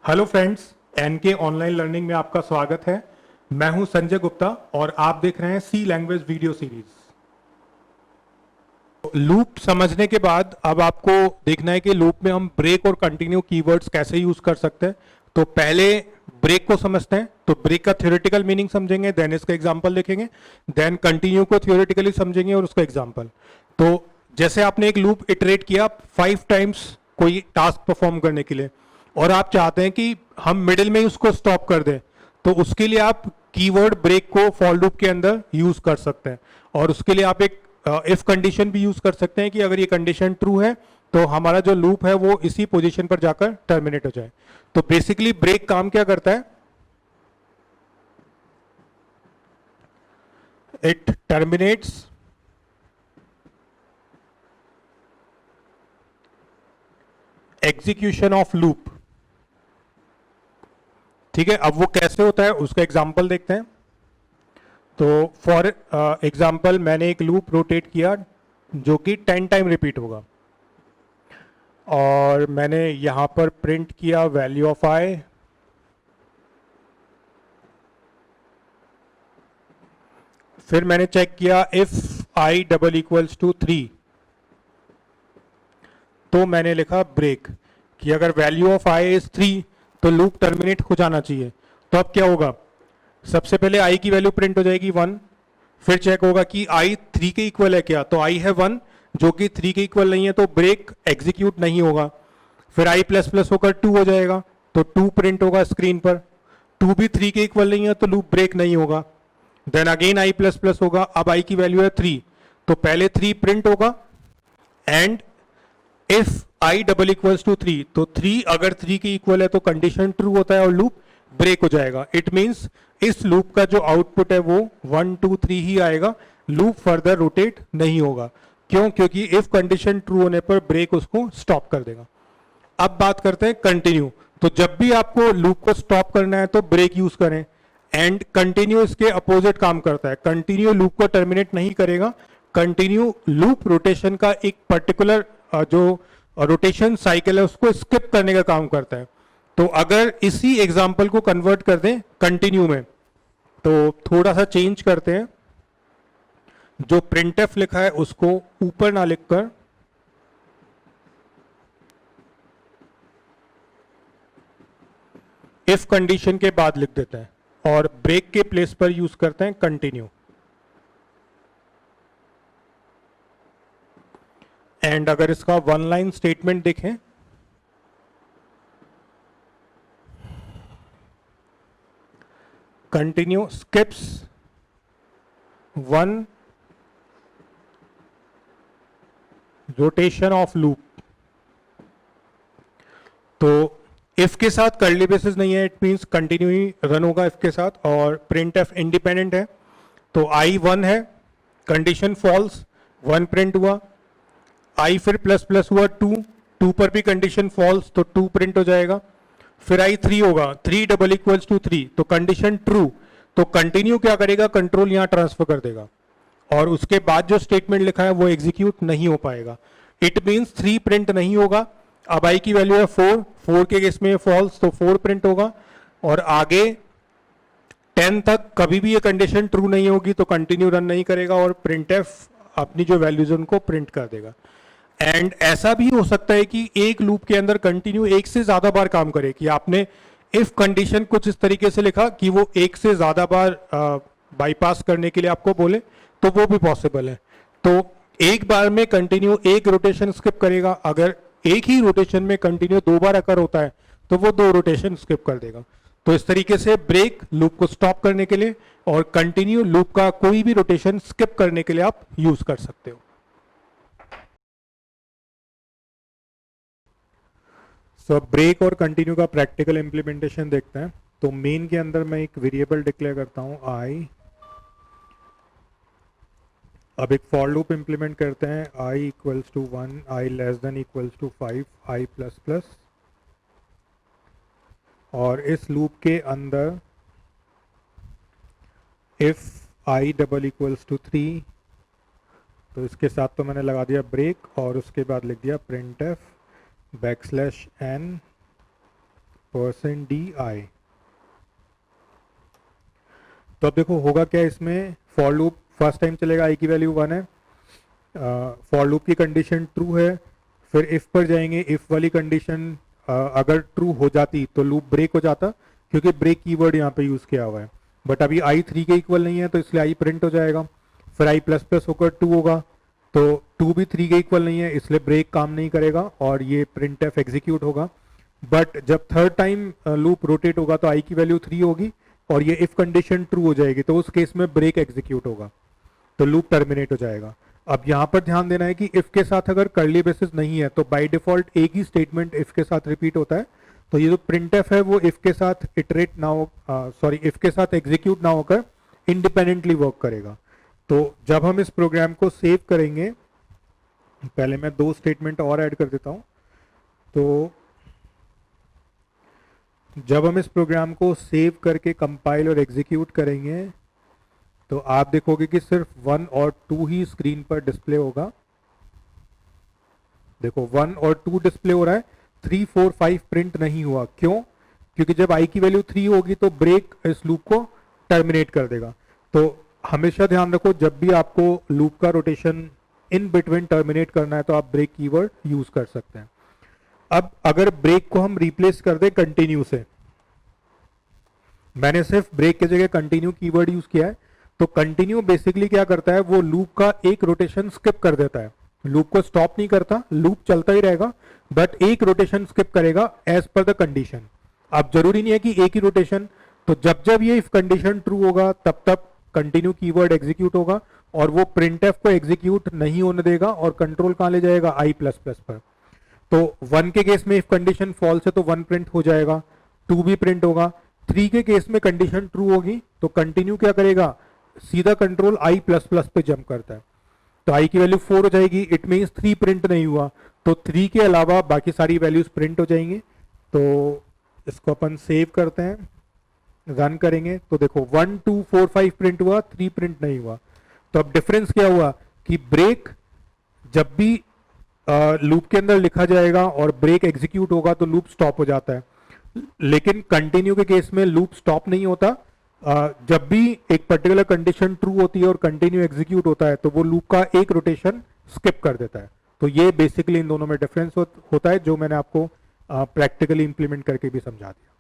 Hello friends, NK online learning में आपका स्वागत है। मैं हूं संजय गुप्ता और आप देख रहे हैं सी लैंग्वेज वीडियो सीरीज। लूप समझने के बाद अब आपको देखना है कि लूप में हम ब्रेक और कंटिन्यू कीवर्ड्स कैसे यूज कर सकते हैं। तो पहले ब्रेक को समझते हैं। तो ब्रेक का थ्योरेटिकल मीनिंग समझेंगे, देन इसका एग्जांपल देखेंगे, देन कंटिन्यू को थ्योरेटिकली समझेंगे और उसका एग्जांपल। तो जैसे आपने एक लूप इटरेट किया 5 टाइम्स कोई टास्क परफॉर्म करने के लिए, और आप चाहते हैं कि हम मिडिल में ही उसको स्टॉप कर दें, तो उसके लिए आप कीवर्ड ब्रेक को फॉर लूप के अंदर यूज कर सकते हैं। और उसके लिए आप एक इफ कंडीशन भी यूज कर सकते हैं कि अगर ये कंडीशन ट्रू है तो हमारा जो लूप है वो इसी पोजीशन पर जाकर टर्मिनेट हो जाए। तो बेसिकली ब्रेक काम क्या करता है? It terminates execution of loop. ठीक है, अब वो कैसे होता है उसका एग्जांपल देखते हैं। तो फॉर एग्जांपल मैंने एक लूप रोटेट किया जो कि 10 टाइम रिपीट होगा, और मैंने यहां पर प्रिंट किया वैल्यू ऑफ आई। फिर मैंने चेक किया if I double equals to 3, तो मैंने लिखा ब्रेक कि अगर वैल्यू ऑफ आई इज 3 तो लूप टर्मिनेट हो जाना चाहिए। तो अब क्या होगा? सबसे पहले आई की वैल्यू प्रिंट हो जाएगी 1, फिर चेक होगा कि आई 3 के इक्वल है क्या, तो आई है 1 जो कि 3 के इक्वल नहीं है, तो ब्रेक एग्जीक्यूट नहीं होगा। फिर आई प्लस प्लस होकर 2 हो जाएगा, तो 2 प्रिंट होगा स्क्रीन पर। 2 भी 3 के इक्वल नहीं है तो लूप ब्रेक नहीं होगा। Then again I plus plus होगा, अब आई की वैल्यू है 3, तो पहले 3 प्रिंट होगा, and if I double equals to 3, तो 3 अगर 3 के इक्वल है तो कंडीशन ट्रू होता है और लूप ब्रेक हो जाएगा। इट मींस इस लूप का जो आउटपुट है वो 1 2 3 ही आएगा, लूप फर्दर रोटेट नहीं होगा। क्यों? क्योंकि इफ कंडीशन ट्रू होने पर ब्रेक उसको स्टॉप कर देगा। अब बात करते हैं कंटिन्यू। तो जब भी आपको लूप को स्टॉप करना है तो ब्रेक यूज करें, एंड कंटिन्यू इसके अपोजिट काम करता है। कंटिन्यू लूप को टर्मिनेट नहीं करेगा, कंटिन्यू लूप रोटेशन का एक पर्टिकुलर जो रोटेशन साइकिल है उसको स्किप करने का काम करता है। तो अगर इसी एग्जांपल को कन्वर्ट कर दें कंटिन्यू में, तो थोड़ा सा चेंज करते हैं। जो प्रिंटफ लिखा है उसको ऊपर ना लिखकर इफ कंडीशन के बाद लिख देते हैं, और ब्रेक के प्लेस पर यूज करते हैं कंटिन्यू। एंड अगर इसका वन लाइन स्टेटमेंट देखें, continue skips one rotation of loop. तो इफ के साथ कर्ली बेसिस नहीं है, it means continue he run होगा इफ के साथ, और प्रिंट एफ इंडिपेंडेंट है। तो आई 1 है, कंडीशन फॉल्स, 1 प्रिंट हुआ। आई फिर प्लस प्लस हुआ 2, 2 पर भी कंडीशन फॉल्स, तो 2 प्रिंट हो जाएगा। फिर आई 3 होगा, 3 डबल इक्वल्स टू 3, तो कंडीशन ट्रू, तो कंटिन्यू क्या करेगा? कंट्रोल यहां ट्रांसफर कर देगा, और उसके बाद जो स्टेटमेंट लिखा है वो एग्जीक्यूट नहीं हो पाएगा। इट मींस 3 प्रिंट नहीं होगा। अब आई की वैल्यू है 4, 4 के केस में फॉल्स, तो 4 प्रिंट होगा, और आगे 10 तक कभी भी ये कंडीशन ट्रू नहीं होगी तो कंटिन्यू रन नहीं करेगा, और प्रिंट एफ अपनी जो वैल्यूज उनको प्रिंट कर देगा। एंड ऐसा भी हो सकता है कि एक लूप के अंदर कंटिन्यू एक से ज्यादा बार काम करे, कि आपने इफ कंडीशन कुछ इस तरीके से लिखा कि वो एक से ज्यादा बार बाईपास करने के लिए आपको बोले, तो वो भी पॉसिबल है। तो एक बार में कंटिन्यू एक रोटेशन स्किप करेगा, अगर एक ही रोटेशन में कंटिन्यू 2 बार अकर होता है तो वो 2 रोटेशन स्किप कर देगा। तो इस तरीके से ब्रेक लूप को स्टॉप करने के लिए, और कंटिन्यू लूप का कोई भी रोटेशन स्किप करने के लिए आप यूज कर सकते हो। सो ब्रेक और कंटिन्यू का प्रैक्टिकल इंप्लीमेंटेशन देखते हैं। तो मेन के अंदर मैं एक वेरिएबल डिक्लेयर करता हूं आई। अब एक फॉर लूप इंप्लीमेंट करते हैं, I equals to 1, I less than equals to 5, I plus plus, और इस लूप के अंदर if I double equals to 3, तो इसके साथ तो मैंने लगा दिया ब्रेक, और उसके बाद लिख दिया print F backslash N percent D I. तो अब देखो होगा क्या इसमें, फॉर लूप फर्स्ट टाइम चलेगा, आई की वैल्यू 1 है, फॉर लूप की कंडीशन ट्रू है, फिर इफ पर जाएंगे, इफ वाली कंडीशन अगर ट्रू हो जाती तो लूप ब्रेक हो जाता, क्योंकि ब्रेक कीवर्ड यहाँ पे यूज किया हुआ है। बट अभी आई 3 के इक्वल नहीं है तो इसलिए आई प्रिंट हो जाएगा, फिर आई प्लस प्लस होकर 2 होगा, तो 2 भी 3 के इक्वल नहीं है इसलिए ब्रेक काम नहीं करेगा और ये प्रिंट एफ एग्जीक्यूट होगा। बट जब थर्ड टाइम लूप रोटेट होगा तो आई की वैल्यू 3 होगी और ये इफ कंडीशन ट्रू हो जाएगी, तो उस केस में ब्रेक एग्जीक्यूट होगा, तो लूप टर्मिनेट हो जाएगा। अब यहाँ पर ध्यान देना है कि इफ के साथ अगर कर्ली ब्रेसेस नहीं है तो बाय डिफॉल्ट एक ही स्टेटमेंट इफ के साथ रिपीट होता है, तो ये जो प्रिंट एफ है वो इफ के साथ इटरेट ना हो, सॉरी इफ के साथ एग्जीक्यूट ना होकर इंडिपेंडेंटली वर्क करेगा। तो जब हम इस प्रोग्राम को सेव करेंगे, पहले मैं 2 स्टेटमेंट और ऐड कर देता हूं। तो जब हम इस प्रोग्राम को सेव करके कंपाइल और एग्जीक्यूट करेंगे तो आप देखोगे कि सिर्फ 1 और 2 ही स्क्रीन पर डिस्प्ले होगा। देखो 1 और 2 डिस्प्ले हो रहा है, 3 4 5 प्रिंट नहीं हुआ। क्यों? क्योंकि जब आई की वैल्यू 3 होगी तो ब्रेक इस लूप को टर्मिनेट कर देगा। तो हमेशा ध्यान रखो जब भी आपको लूप का रोटेशन इन बिटवीन टर्मिनेट करना है तो आप ब्रेक कीवर्ड यूज कर सकते हैं। अब अगर ब्रेक को हम रिप्लेस कर दे कंटिन्यू से, मैंने सिर्फ ब्रेक की जगह कंटिन्यू कीवर्ड यूज किया है, तो कंटिन्यू बेसिकली क्या करता है, वो लूप का एक रोटेशन स्किप कर देता है, लूप को स्टॉप नहीं करता, लूप चलता ही रहेगा बट एक रोटेशन स्किप करेगा एज पर द कंडीशन। अब जरूरी नहीं है कि एक ही रोटेशन, तो जब जब ये इफ कंडीशन ट्रू होगा तब तब कंटिन्यू कीवर्ड एग्जीक्यूट होगा और वो प्रिंट एफ को एग्जीक्यूट नहीं होने देगा और कंट्रोल कहां ले जाएगा, आई प्लस प्लस पर। तो 1 के केस में इफ कंडीशन फॉल्स है तो 1 प्रिंट हो जाएगा, 2 भी प्रिंट होगा। 3 के केस में कंडीशन ट्रू होगी तो कंटिन्यू क्या करेगा, सीधा कंट्रोल आई प्लस प्लस पे जंप करता है, तो आई की वैल्यू 4 हो जाएगी, इट मीन्स 3 प्रिंट नहीं हुआ, तो 3 के अलावा बाकी सारी वैल्यूज प्रिंट हो जाएंगी। तो इसको अपन सेव करते हैं, रन करेंगे तो देखो 1 2 4 5 प्रिंट हुआ, 3 प्रिंट नहीं हुआ। तो अब डिफरेंस क्या हुआ कि ब्रेक जब भी लूप के अंदर लिखा जाएगा और ब्रेक एग्जीक्यूट होगा तो लूप स्टॉप हो जाता है, लेकिन कंटिन्यू के केस में लूप स्टॉप नहीं होता। जब भी एक पर्टिकुलर कंडीशन ट्रू होती है और कंटिन्यू एग्जीक्यूट होता है तो वो लूप का एक रोटेशन स्किप कर देता है। तो ये बेसिकली इन दोनों में डिफरेंस होता है, जो मैंने आपको प्रैक्टिकली इंप्लीमेंट करके भी समझा दिया।